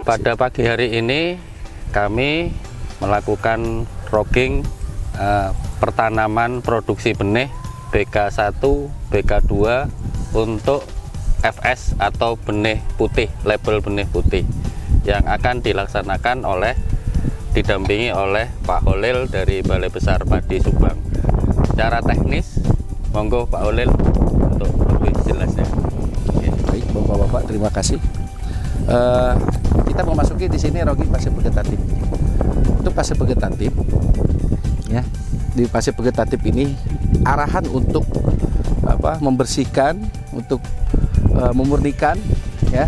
Pada pagi hari ini kami melakukan rogging pertanaman produksi benih BK1, BK2 untuk FS atau benih putih, label benih putih yang akan dilaksanakan didampingi oleh Pak Holil dari Balai Besar Padi Subang. Secara teknis, monggo Pak Holil untuk lebih jelasnya. Baik, Bapak-bapak, terima kasih. Kita memasuki di sini rogging fase vegetatif. Untuk fase vegetatif, ya, di fase vegetatif ini arahan untuk membersihkan, untuk memurnikan, ya,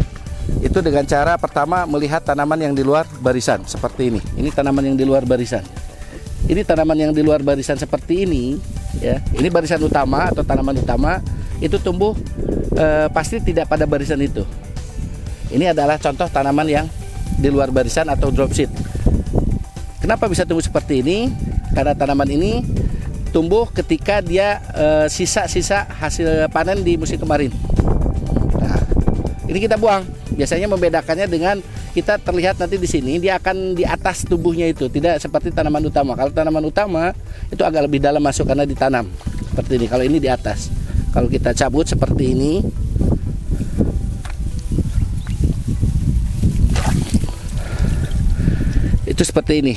itu dengan cara pertama melihat tanaman yang di luar barisan seperti ini. Ini tanaman yang di luar barisan. Ini tanaman yang di luar barisan seperti ini, ya. Ini barisan utama atau tanaman utama itu tumbuh pasti tidak pada barisan itu. Ini adalah contoh tanaman yang di luar barisan atau drop seed. Kenapa bisa tumbuh seperti ini? Karena tanaman ini tumbuh ketika dia sisa-sisa hasil panen di musim kemarin. Nah, ini kita buang. Biasanya membedakannya dengan kita terlihat nanti di sini dia akan di atas tubuhnya itu, tidak seperti tanaman utama. Kalau tanaman utama itu agak lebih dalam masuk karena ditanam seperti ini. Kalau ini di atas. Kalau kita cabut seperti ini, itu seperti ini.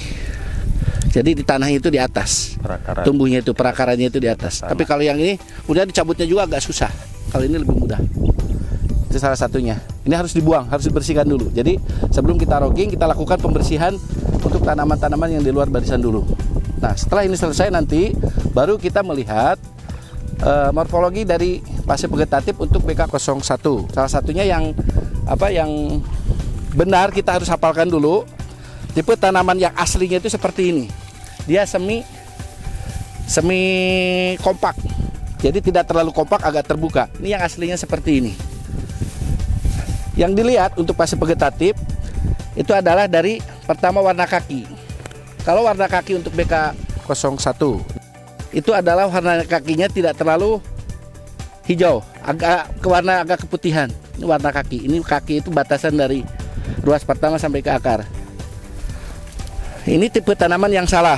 Jadi di tanah itu di atas, tumbuhnya itu, perakarannya itu di atas. Tapi kalau yang ini, kemudian dicabutnya juga agak susah. Kalau ini lebih mudah. Itu salah satunya. Ini harus dibuang, harus dibersihkan dulu. Jadi sebelum kita rogging, kita lakukan pembersihan untuk tanaman-tanaman yang di luar barisan dulu. Nah, setelah ini selesai nanti, baru kita melihat morfologi dari fase vegetatif untuk BK01. Salah satunya yang benar kita harus hafalkan dulu. Tipe tanaman yang aslinya itu seperti ini. Dia semi kompak. Jadi tidak terlalu kompak, agak terbuka. Ini yang aslinya seperti ini. Yang dilihat untuk fase vegetatif itu adalah dari pertama warna kaki. Kalau warna kaki untuk BK01 itu adalah warna kakinya tidak terlalu hijau, warna agak keputihan. Ini warna kaki. Ini kaki itu batasan dari ruas pertama sampai ke akar. Ini tipe tanaman yang salah.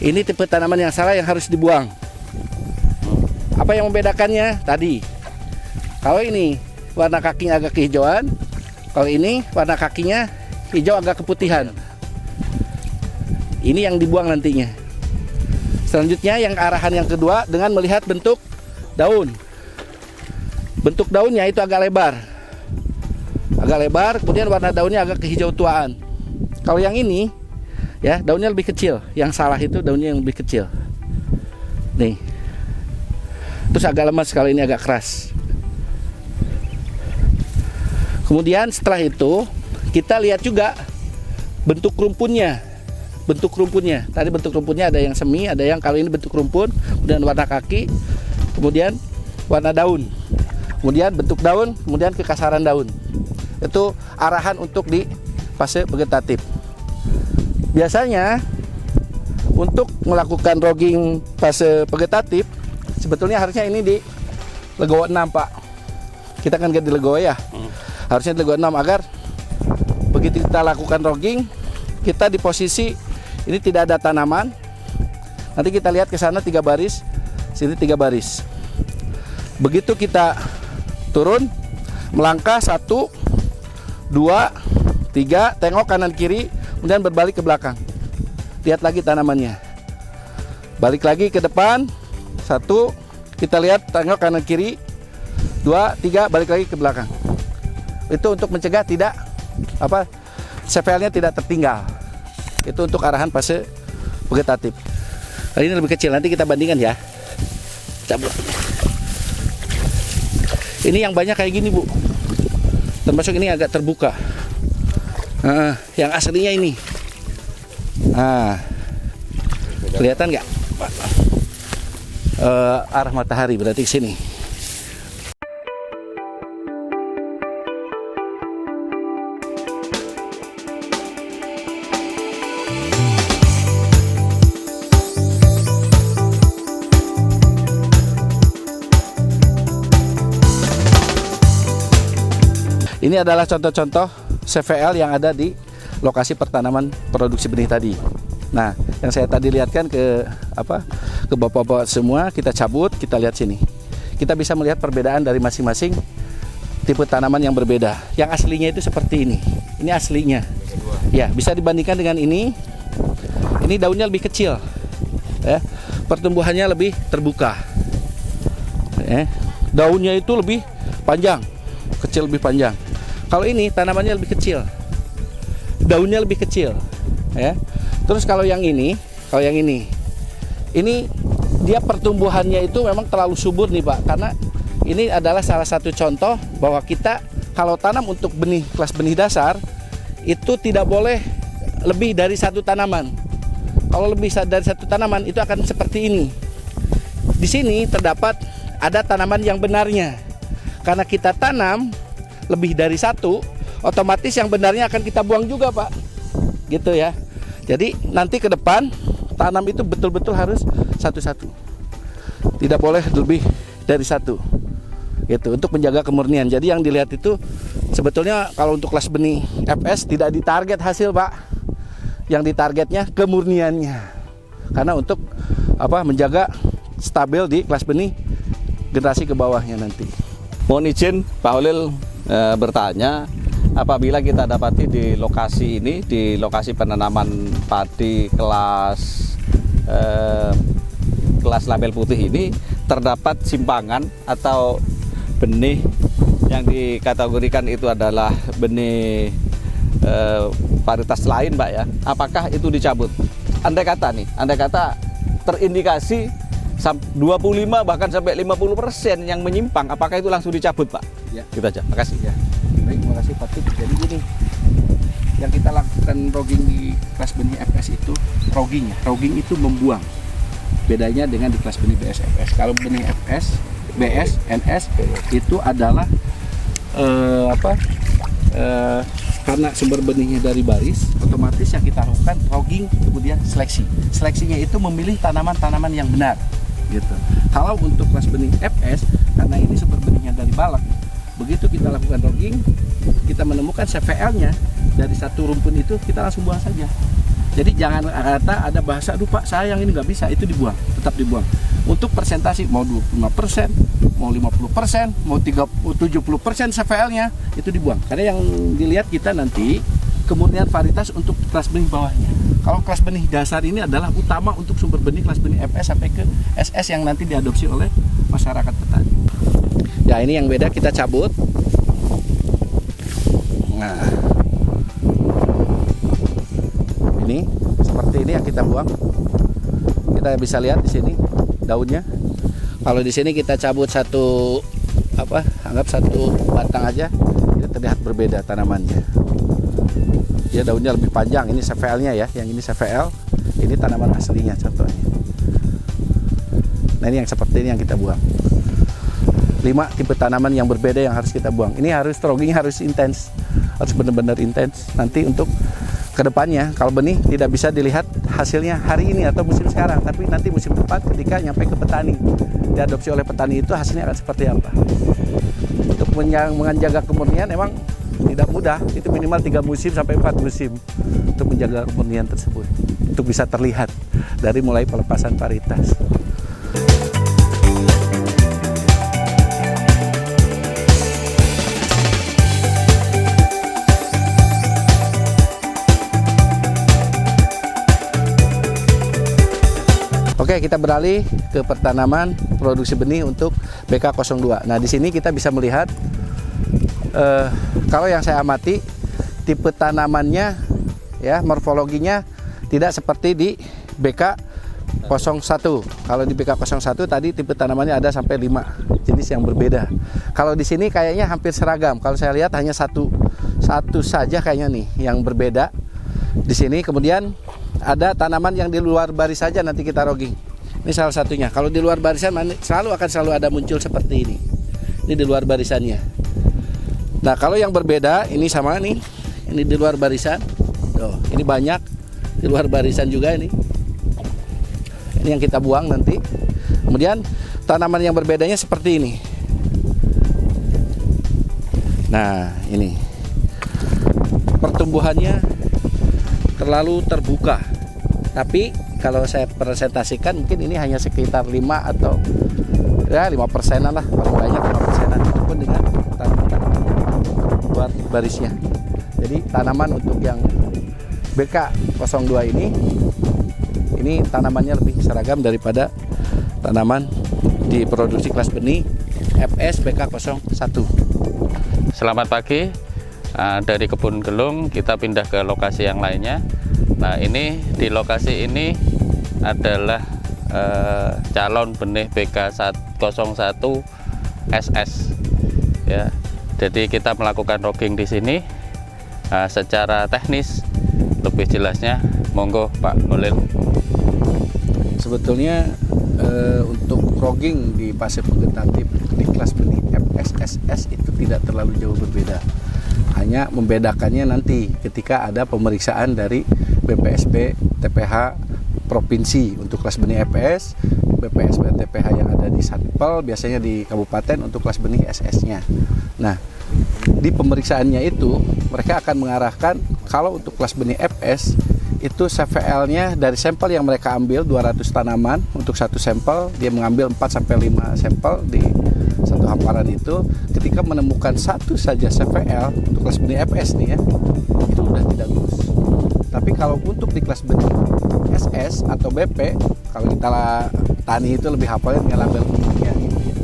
Ini tipe tanaman yang salah yang harus dibuang. Apa yang membedakannya? Tadi, kalau ini warna kakinya agak kehijauan, kalau ini warna kakinya hijau agak keputihan. Ini yang dibuang nantinya. Selanjutnya yang arahan yang kedua dengan melihat bentuk daun. Bentuk daunnya itu agak lebar. Agak lebar, kemudian warna daunnya agak kehijau tuaan. Kalau yang ini, ya, daunnya lebih kecil. Yang salah itu daunnya yang lebih kecil. Nih. Terus agak lemas, kalau ini agak keras. Kemudian setelah itu, kita lihat juga bentuk rumpunnya. Bentuk rumpunnya. Tadi bentuk rumpunnya ada yang semi, ada yang kalau ini bentuk rumpun, kemudian warna kaki, kemudian warna daun. Kemudian bentuk daun, kemudian kekasaran daun. Itu arahan untuk di fase vegetatif. Biasanya untuk melakukan rogging fase vegetatif sebetulnya harusnya ini di legowo 6, Pak. Kita kan di legowo ya. Harusnya di legowo 6 agar begitu kita lakukan rogging, kita di posisi ini tidak ada tanaman. Nanti kita lihat ke sana 3 baris, sini 3 baris. Begitu kita turun melangkah 1 2 3, tengok kanan kiri, kemudian berbalik ke belakang. Lihat lagi tanamannya. Balik lagi ke depan. 1, kita lihat, tengok kanan kiri. 2 3, balik lagi ke belakang. Itu untuk mencegah sepelnya tidak tertinggal. Itu untuk arahan fase vegetatif. Ini lebih kecil, nanti kita bandingkan ya. Cabut. Ini yang banyak kayak gini, Bu. Termasuk ini agak terbuka. Yang aslinya ini. Kelihatan nggak? Arah matahari berarti ke sini. Ini adalah contoh-contoh CVL yang ada di lokasi pertanaman produksi benih tadi. Nah, yang saya tadi lihatkan ke bapak-bapak semua, kita cabut, kita lihat sini. Kita bisa melihat perbedaan dari masing-masing tipe tanaman yang berbeda. Yang aslinya itu seperti ini. Ini aslinya. Ya, bisa dibandingkan dengan ini. Ini daunnya lebih kecil. Ya. Pertumbuhannya lebih terbuka. Daunnya itu lebih panjang, kecil lebih panjang. Kalau ini tanamannya lebih kecil, daunnya lebih kecil. Ya. Terus kalau yang ini dia pertumbuhannya itu memang terlalu subur nih Pak, karena ini adalah salah satu contoh bahwa kita kalau tanam untuk benih kelas benih dasar itu tidak boleh lebih dari satu tanaman. Kalau lebih dari satu tanaman itu akan seperti ini. Di sini terdapat ada tanaman yang benarnya. Karena kita tanam lebih dari satu, otomatis yang benarnya akan kita buang juga Pak. Gitu ya. Jadi nanti ke depan tanam itu betul-betul harus satu-satu. Tidak boleh lebih dari satu. Gitu, untuk menjaga kemurnian. Jadi yang dilihat itu sebetulnya kalau untuk kelas benih FS tidak ditarget hasil Pak. Yang ditargetnya kemurniannya. Karena untuk menjaga stabil di kelas benih generasi ke bawahnya nanti. Mohon izin Pak Holil bertanya, apabila kita dapati di lokasi ini, di lokasi penanaman padi kelas label putih ini, terdapat simpangan atau benih yang dikategorikan itu adalah benih varietas lain Pak ya, apakah itu dicabut? Andai kata terindikasi 25 bahkan sampai 50% yang menyimpang, apakah itu langsung dicabut Pak? Ya. Gitu aja, makasih. Ya. Baik, terima kasih Pak Tip. Jadi gini, yang kita lakukan rogging di kelas benih FS itu rogging itu membuang. Bedanya dengan di kelas benih BS FS. Kalau benih FS, BS, NS itu adalah karena sumber benihnya dari baris, otomatis yang kita lakukan rogging kemudian seleksi. Seleksinya itu memilih tanaman-tanaman yang benar. Gitu. Kalau untuk kelas benih FS, karena ini sumber benihnya dari balak, begitu kita lakukan rogging, kita menemukan CVL-nya dari satu rumpun itu, kita langsung buang saja. Jadi jangan kata ada bahasa, aduh Pak sayang ini nggak bisa, itu dibuang, tetap dibuang. Untuk persentasi mau 25%, mau 50%, mau 70% CVL-nya itu dibuang. Karena yang dilihat kita nanti kemurnian varietas untuk kelas benih bawahnya. Kalau kelas benih dasar ini adalah utama untuk sumber benih kelas benih FS sampai ke SS yang nanti diadopsi oleh masyarakat petani. Ya ini yang beda kita cabut. Nah, ini seperti ini yang kita buang. Kita bisa lihat di sini daunnya. Kalau di sini kita cabut anggap satu batang aja, itu terlihat berbeda tanamannya. Dia daunnya lebih panjang, ini CVL-nya ya, yang ini CVL, ini tanaman aslinya contohnya. Nah ini yang seperti ini yang kita buang. 5 tipe tanaman yang berbeda yang harus kita buang. Ini harus rogging harus intens, harus benar-benar intens. Nanti untuk kedepannya kalau benih tidak bisa dilihat hasilnya hari ini atau musim sekarang, tapi nanti musim depan ketika nyampe ke petani, diadopsi oleh petani itu hasilnya akan seperti apa. Untuk menjaga kemurnian emang tidak mudah, itu minimal 3 musim sampai 4 musim untuk menjaga kemurnian tersebut, untuk bisa terlihat dari mulai pelepasan varietas. Oke, kita beralih ke pertanaman produksi benih untuk BK02. Nah, di sini kita bisa melihat kalau yang saya amati tipe tanamannya ya, morfologinya tidak seperti di BK01. Kalau di BK01 tadi tipe tanamannya ada sampai 5 jenis yang berbeda. Kalau di sini kayaknya hampir seragam. Kalau saya lihat hanya satu saja kayaknya nih yang berbeda di sini. Kemudian ada tanaman yang di luar baris saja nanti kita rogging. Ini salah satunya. Kalau di luar barisan selalu ada muncul seperti ini. Ini di luar barisannya. Nah, kalau yang berbeda ini sama nih. Ini di luar barisan. Tuh, ini banyak di luar barisan juga ini. Ini yang kita buang nanti. Kemudian tanaman yang berbedanya seperti ini. Nah, ini. pertumbuhannya terlalu terbuka. Tapi kalau saya presentasikan mungkin ini hanya sekitar 5 atau ya 5%-an lah, paling banyak 5%-an, itu pun dengan tanaman luar barisnya. Jadi tanaman untuk yang BK02 ini tanamannya lebih seragam daripada tanaman di produksi kelas benih FS BK01. Selamat pagi. Dari Kebun Gelung kita pindah ke lokasi yang lainnya. Nah, ini di lokasi ini adalah calon benih BK01 SS ya. Jadi kita melakukan rogging di sini. Secara teknis lebih jelasnya monggo Pak Holil. Sebetulnya untuk rogging di fase vegetatif di kelas benih FSSS itu tidak terlalu jauh berbeda. Hanya membedakannya nanti ketika ada pemeriksaan dari BPSB TPH provinsi untuk kelas benih FS, BPSB TPH yang ada di Satpel biasanya di kabupaten untuk kelas benih SS-nya. Nah, di pemeriksaannya itu mereka akan mengarahkan kalau untuk kelas benih FS itu CVL-nya dari sampel yang mereka ambil 200 tanaman untuk satu sampel, dia mengambil 4 sampai 5 sampel di satu hamparan itu. Ketika menemukan satu saja CVL untuk kelas benih FS nih ya, itu sudah tidak lulus. Tapi kalau untuk di kelas benih SS atau BP, kalau kita tani itu lebih hafalnya dengan label kimia gitu ya,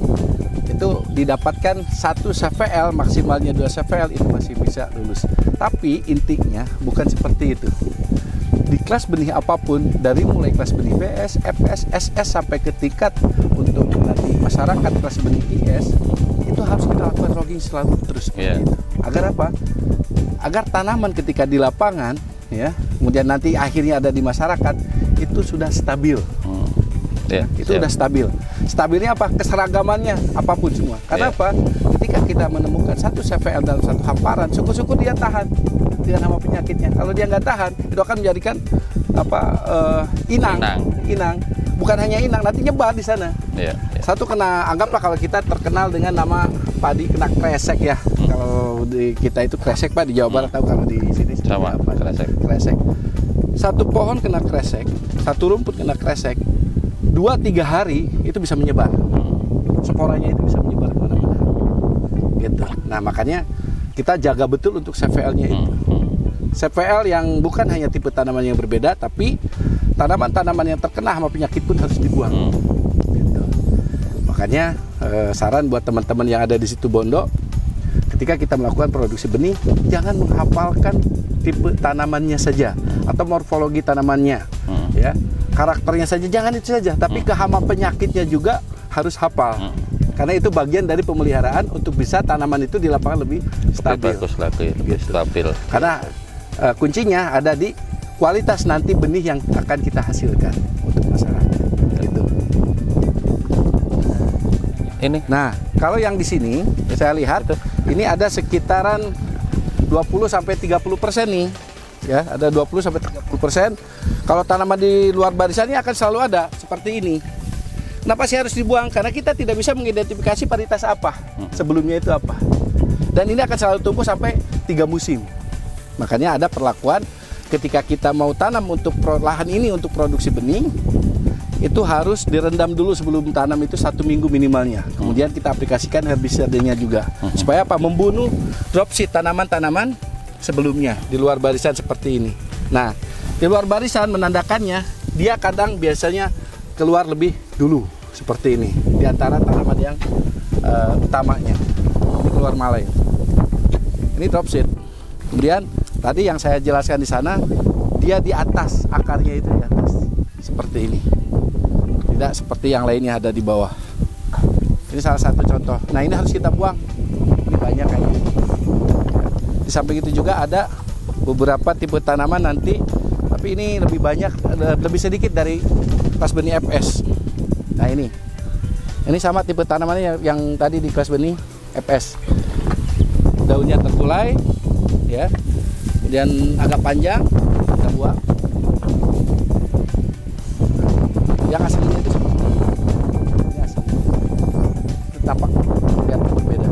itu didapatkan satu CVL maksimalnya 2 CVL itu masih bisa lulus. Tapi intinya bukan seperti itu. Di kelas benih apapun, dari mulai kelas benih BS, FS, SS sampai ke tingkat untuk nanti masyarakat kelas benih IS, itu harus kita lakukan rogging selalu terus. Gitu. Agar apa? Agar tanaman ketika di lapangan, ya, kemudian nanti akhirnya ada di masyarakat, itu sudah stabil. Itu sudah stabil. Stabilnya apa? Keseragamannya apapun semua. Karena apa? Ketika kita menemukan satu CVL dalam satu hamparan, syukur-syukur dia tahan dengan hama penyakitnya. Kalau dia nggak tahan, itu akan menjadikan inang. Bukan hanya inang, nanti nyebar di sana. Satu kena, anggaplah kalau kita terkenal dengan nama padi kena kresek ya. Kalau di kita itu kresek Pak, di Jawa Barat tahu, kalau di sini sama apa? Kresek. Satu pohon kena kresek, satu rumput kena kresek, 2-3 hari itu bisa menyebar. Sporanya itu bisa menyebar kemana-mana. Gitu. Nah, makanya kita jaga betul untuk CVL-nya itu. CVL yang bukan hanya tipe tanaman yang berbeda, tapi tanaman-tanaman yang terkena hama penyakit pun harus dibuang. Gitu. Makanya saran buat teman-teman yang ada di situ Bondo, ketika kita melakukan produksi benih, jangan menghafalkan tipe tanamannya saja atau morfologi tanamannya, ya, karakternya saja, jangan itu saja, tapi ke hama penyakitnya juga harus hafal. Karena itu bagian dari pemeliharaan untuk bisa tanaman itu di lapangan lebih stabil. Bagus lagi, gitu. stabil. Karena kuncinya ada di kualitas nanti benih yang akan kita hasilkan untuk masyarakat. Gitu. Ini. Nah, kalau yang di sini saya lihat ini ada sekitaran 20-30% nih. Ya, ada 20-30%. Kalau tanaman di luar barisan ini akan selalu ada seperti ini. Kenapa sih harus dibuang? Karena kita tidak bisa mengidentifikasi varietas apa sebelumnya itu apa. Dan ini akan selalu tumbuh sampai 3 musim. Makanya ada perlakuan ketika kita mau tanam untuk lahan ini untuk produksi benih, itu harus direndam dulu sebelum tanam itu 1 minggu minimalnya. Kemudian kita aplikasikan herbisidenya juga. Supaya apa? Membunuh dropseed tanaman-tanaman sebelumnya di luar barisan seperti ini. Nah, di luar barisan menandakannya dia kadang biasanya keluar lebih dulu seperti ini di antara tanaman yang utamanya. Ini keluar malai. Ini dropseed. Kemudian tadi yang saya jelaskan di sana, dia di atas, akarnya itu di atas seperti ini. Tidak seperti yang lainnya ada di bawah. Ini salah satu contoh. Nah, ini harus kita buang. Ini banyak kayaknya. Di samping itu juga ada beberapa tipe tanaman nanti, tapi ini lebih banyak, lebih sedikit dari kelas benih FS. Nah, ini sama tipe tanamannya yang tadi di kelas benih FS. Daunnya terkulai, ya, kemudian agak panjang, kita buang. Yang aslinya itu seperti ini. Ini aslinya. Itu tampak kelihatan berbeda.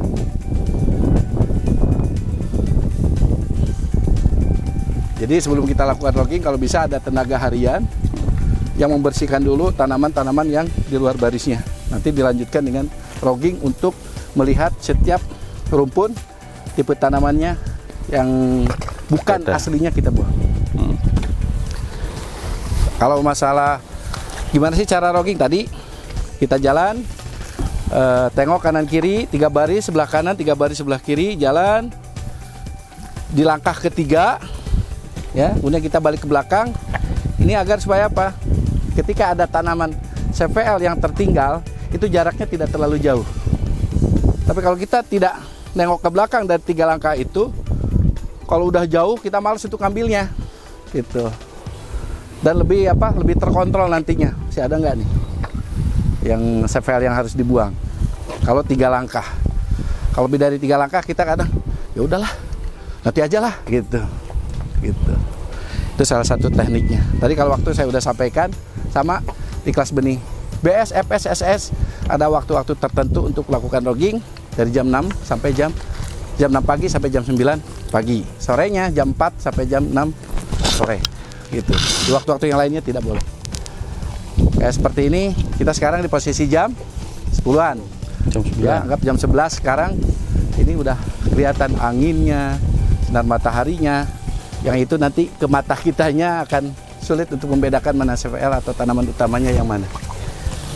Jadi sebelum kita lakukan logging, kalau bisa ada tenaga harian yang membersihkan dulu tanaman-tanaman yang di luar barisnya. Nanti dilanjutkan dengan logging untuk melihat setiap rumpun, tipe tanamannya yang bukan Beda. aslinya kita buang. Kalau masalah gimana sih cara logging tadi, kita jalan, tengok kanan kiri, 3 baris sebelah kanan, 3 baris sebelah kiri, jalan di langkah ketiga, ya, kemudian kita balik ke belakang. Ini agar supaya apa? Ketika ada tanaman CVL yang tertinggal, itu jaraknya tidak terlalu jauh. Tapi kalau kita tidak nengok ke belakang dari 3 langkah itu, kalau udah jauh kita malas untuk ngambilnya, gitu. Dan lebih terkontrol nantinya. Masih ada nggak nih yang CVL yang harus dibuang? Kalau 3 langkah, kalau lebih dari 3 langkah kita kadang ya udahlah, nanti aja lah, gitu. Itu salah satu tekniknya. Tadi kalau waktu saya udah sampaikan, sama di kelas benih BS, FS, SS ada waktu-waktu tertentu untuk melakukan logging dari jam 6 sampai jam 6 pagi sampai jam 9 pagi. Sorenya jam 4 sampai jam 6 sore. Gitu. Di waktu-waktu yang lainnya tidak boleh. Kayak seperti ini, kita sekarang di posisi jam 10-an. Jam 9. Ya, anggap jam 11 sekarang. Ini udah kelihatan anginnya, sinar mataharinya. Yang itu nanti ke mata kitanya akan sulit untuk membedakan mana CVL atau tanaman utamanya yang mana.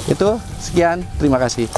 Itu sekian, terima kasih.